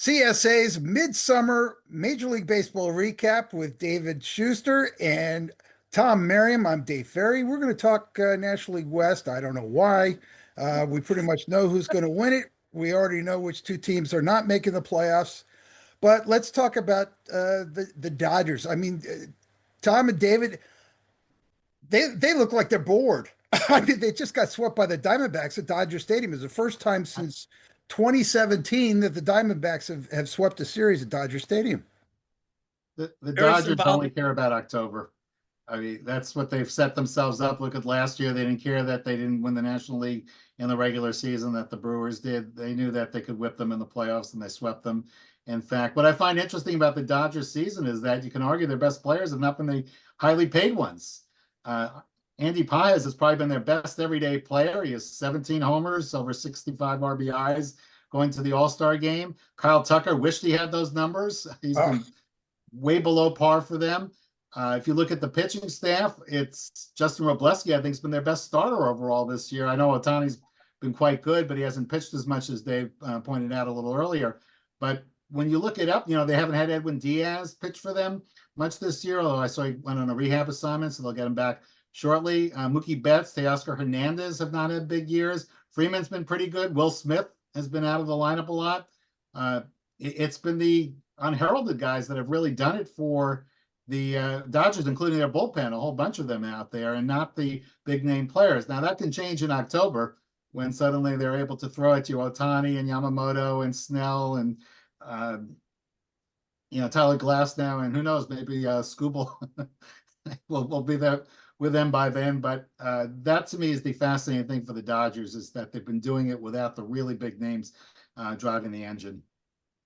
CSA's Midsummer Major League Baseball recap with David Schuster and Tom Mariam. I'm Dave Ferry. We're going to talk National League West. I don't know why. We pretty much know who's going to win it. We already know which two teams are not making the playoffs. But let's talk about the Dodgers. Tom and David, they look like they're bored. I mean, they just got swept by the Diamondbacks at Dodger Stadium. It's the first time since 2017 that the Diamondbacks have swept a series at Dodger Stadium. The Dodgers only care about October. I mean, that's what they've set themselves up. Look at last year. They didn't care that they didn't win the National League in the regular season that the Brewers did. They knew that they could whip them in the playoffs, and they swept them. In fact, what I find interesting about the Dodgers season is that you can argue their best players have not been the highly paid ones. Andy Paez has probably been their best everyday player. He has 17 homers, over 65 RBIs going to the All-Star game. Kyle Tucker wished he had those numbers. He's been way below par for them. If you look at the pitching staff, it's Justin Robleski, I think, has been their best starter overall this year. I know Ohtani's been quite good, but he hasn't pitched as much as Dave pointed out a little earlier. But when you look it up, they haven't had Edwin Diaz pitch for them much this year, although I saw he went on a rehab assignment, so they'll get him bait's shortly. Mookie Betts, Teoscar Hernandez have not had big years. Freeman's been pretty good. Will Smith has been out of the lineup a lot. It's been the unheralded guys that have really done it for the Dodgers, including their bullpen, a whole bunch of them out there, and not the big name players. Now that can change in October when suddenly they're able to throw at you Ohtani and Yamamoto and Snell and Tyler Glass now, and who knows, maybe Skubal will be there with them by then. But that to me is the fascinating thing for the Dodgers, is that they've been doing it without the really big names driving the engine.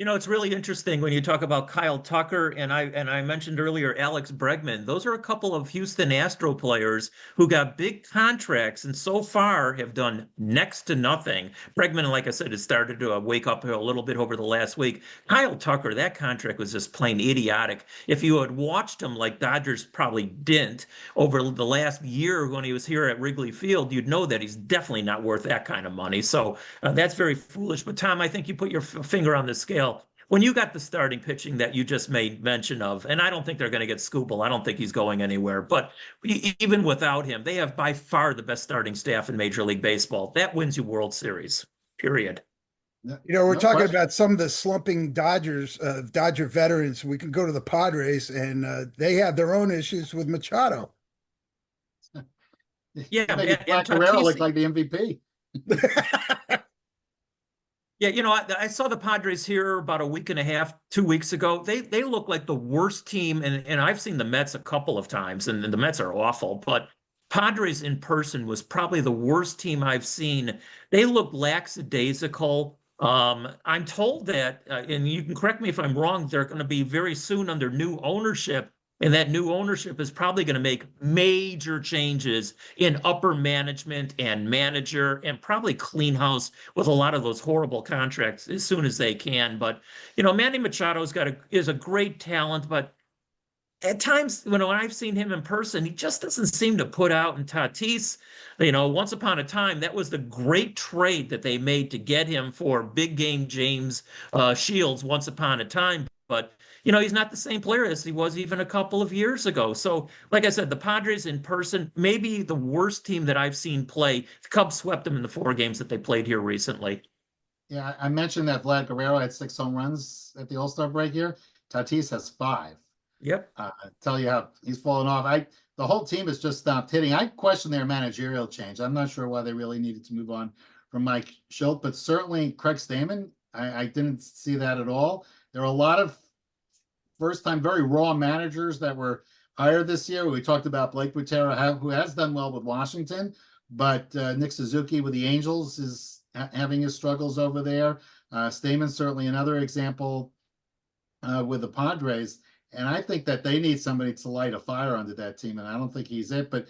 It's really interesting when you talk about Kyle Tucker and I mentioned earlier Alex Bregman. Those are a couple of Houston Astro players who got big contracts and so far have done next to nothing. Bregman, like I said, has started to wake up a little bit over the last week. Kyle Tucker, that contract was just plain idiotic. If you had watched him like Dodgers probably didn't over the last year when he was here at Wrigley Field, you'd know that he's definitely not worth that kind of money. So that's very foolish. But Tom, I think you put your finger on the scale. When you got the starting pitching that you just made mention of, and I don't think they're going to get Skubal. I don't think he's going anywhere. But even without him, they have by far the best starting staff in Major League Baseball. That wins you World Series, period. We're talking about some of the slumping Dodger veterans. We can go to the Padres, and they have their own issues with Machado. Yeah, and Guerrero looked like the MVP. Yeah, I saw the Padres here about a week and a half, 2 weeks ago. They look like the worst team, and I've seen the Mets a couple of times, and the Mets are awful, but Padres in person was probably the worst team I've seen. They look lackadaisical. I'm told that, and you can correct me if I'm wrong, they're going to be very soon under new ownership. And that new ownership is probably going to make major changes in upper management and manager and probably clean house with a lot of those horrible contracts as soon as they can. But, Manny Machado is a great talent, but at times, when I've seen him in person, he just doesn't seem to put out. And Tatis, once upon a time, that was the great trade that they made to get him for big game James Shields once upon a time. But he's not the same player as he was even a couple of years ago. So, like I said, the Padres in person, maybe the worst team that I've seen play. The Cubs swept them in the 4 games that they played here recently. Yeah, I mentioned that Vlad Guerrero had 6 home runs at the All-Star break here. Tatis has 5. Yep. Tell you how he's fallen off. The whole team has just stopped hitting. I question their managerial change. I'm not sure why they really needed to move on from Mike Schultz, but certainly Craig Stammen, I didn't see that at all. There are a lot of first-time, very raw managers that were hired this year. We talked about Blake Butera, who has done well with Washington, but Nick Suzuki with the Angels is having his struggles over there. Stammen's certainly another example with the Padres. And I think that they need somebody to light a fire under that team, and I don't think he's it. But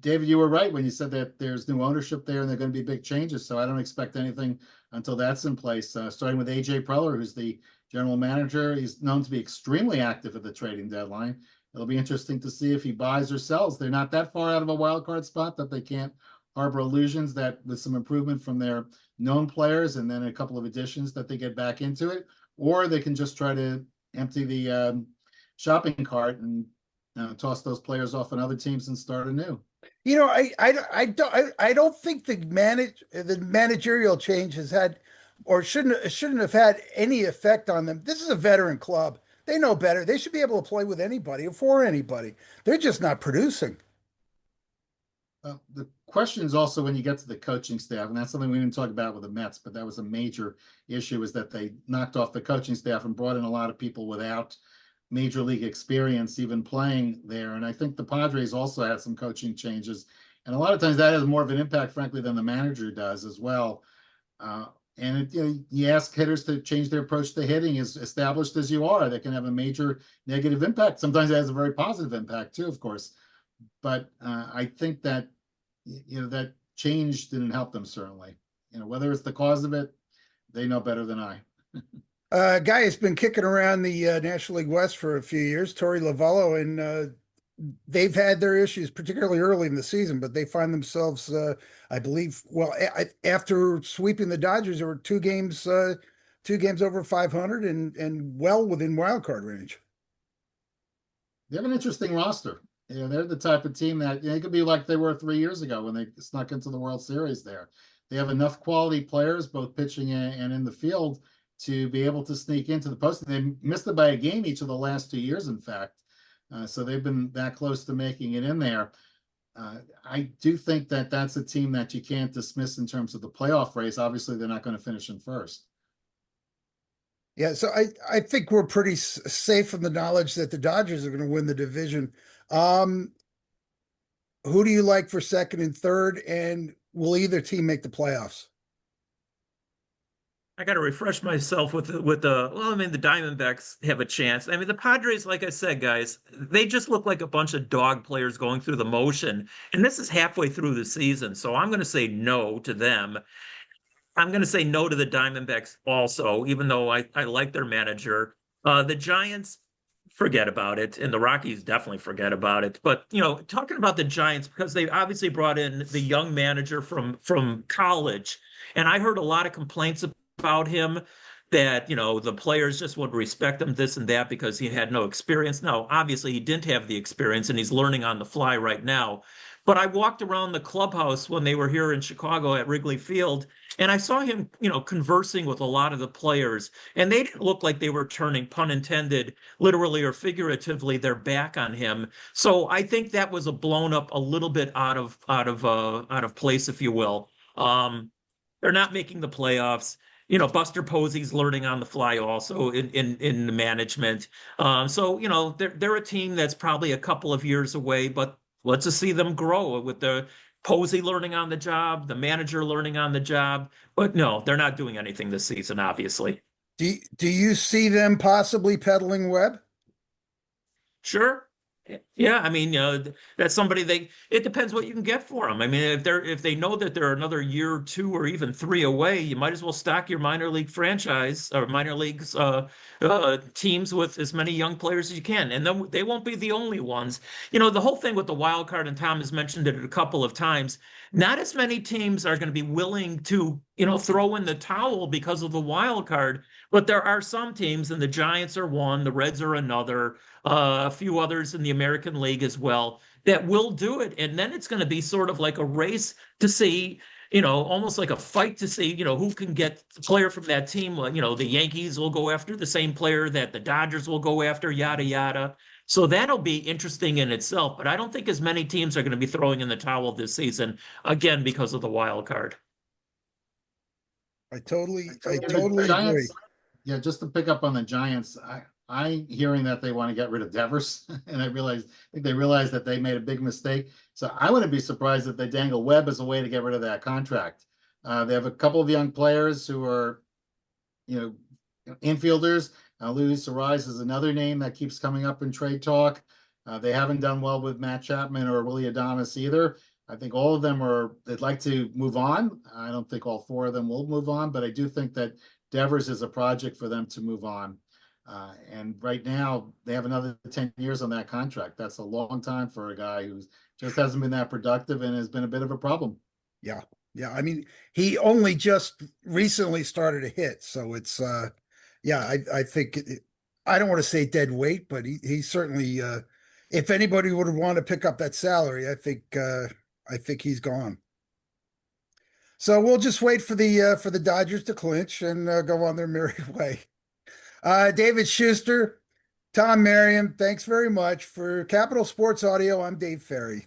David, you were right when you said that there's new ownership there and there are going to be big changes. So I don't expect anything until that's in place, starting with A.J. Preller, who's the general manager. He's known to be extremely active at the trading deadline. It'll be interesting to see if he buys or sells. They're not that far out of a wild card spot that they can't harbor illusions that with some improvement from their known players and then a couple of additions that they get back into it, or they can just try to empty the shopping cart and toss those players off on other teams and start anew. I don't think the managerial change has had or shouldn't have had any effect on them. This is a veteran club. They know better. They should be able to play with anybody or for anybody. They're just not producing. The question is also when you get to the coaching staff, and that's something we didn't talk about with the Mets, but that was a major issue, is that they knocked off the coaching staff and brought in a lot of people without major league experience even playing there. And I think the Padres also had some coaching changes. And a lot of times that has more of an impact, frankly, than the manager does as well. You ask hitters to change their approach to hitting, as established as you are, that can have a major negative impact. Sometimes it has a very positive impact too, of course. But I think that, that change didn't help them, certainly. Whether it's the cause of it, they know better than I. Guy has been kicking around the National League West for a few years, Torey Lovello, and they've had their issues, particularly early in the season, but they find themselves, I believe, after sweeping the Dodgers, there were two games over 500 and well within wild card range. They have an interesting roster. They're the type of team that it could be like they were 3 years ago when they snuck into the World Series there. They have enough quality players, both pitching and in the field, to be able to sneak into the postseason. They missed it by a game each of the last 2 years, in fact. So they've been that close to making it in there. I do think that that's a team that you can't dismiss in terms of the playoff race. Obviously, they're not going to finish in first. Yeah, so I think we're pretty safe from the knowledge that the Dodgers are going to win the division. Who do you like for second and third, and will either team make the playoffs? I got to refresh myself with the Diamondbacks have a chance. I mean, the Padres, like I said, guys, they just look like a bunch of dog players going through the motion. And this is halfway through the season. So I'm going to say no to them. I'm going to say no to the Diamondbacks also, even though I like their manager. The Giants, forget about it. And the Rockies definitely forget about it. But, talking about the Giants, because they obviously brought in the young manager from college. And I heard a lot of complaints about him that the players just would respect him, this and that, because he had no experience. No, obviously he didn't have the experience and he's learning on the fly right now. But I walked around the clubhouse when they were here in Chicago at Wrigley Field, and I saw him conversing with a lot of the players, and they didn't look like they were turning, pun intended, literally or figuratively, their back on him. So I think that was a blown up a little bit out of place, if you will. They're not making the playoffs. Buster Posey's learning on the fly also in the management. So they're a team that's probably a couple of years away, but let's just see them grow with the Posey learning on the job, the manager learning on the job. But no, they're not doing anything this season, obviously. Do you see them possibly peddling Webb? Sure. Yeah, I mean, that's somebody it depends what you can get for them. I mean, if they know that they're another year or two or even three away, you might as well stock your minor league franchise or minor leagues teams with as many young players as you can. And then they won't be the only ones. The whole thing with the wild card, and Tom has mentioned it a couple of times, not as many teams are going to be willing to, throw in the towel because of the wild card. But there are some teams, and the Giants are one, the Reds are another, a few others in the American League as well, that will do it. And then it's going to be sort of like a race to see, almost like a fight to see, who can get the player from that team. The Yankees will go after the same player that the Dodgers will go after, yada, yada. So that'll be interesting in itself. But I don't think as many teams are going to be throwing in the towel this season, again, because of the wild card. I totally Giants, agree. yeah, just to pick up on the Giants, I hearing that they want to get rid of Devers, and I think they realized that they made a big mistake. So I wouldn't be surprised if they dangle Webb as a way to get rid of that contract. They have a couple of young players who are, infielders. Luis Ariz is another name that keeps coming up in trade talk. They haven't done well with Matt Chapman or Willie Adames either. I think all of them they'd like to move on. I don't think all four of them will move on, but I do think that Devers is a project for them to move on. And right now they have another 10 years on that contract. That's a long time for a guy who just hasn't been that productive and has been a bit of a problem. Yeah. Yeah. I mean, he only just recently started to hit. So it's, yeah, I think I don't want to say dead weight, but he certainly, if anybody would want to pick up that salary, I think he's gone. So we'll just wait for the Dodgers to clinch and go on their merry way. David Schuster, Tom Mariam, thanks very much for Capital Sports Audio. I'm Dave Ferry.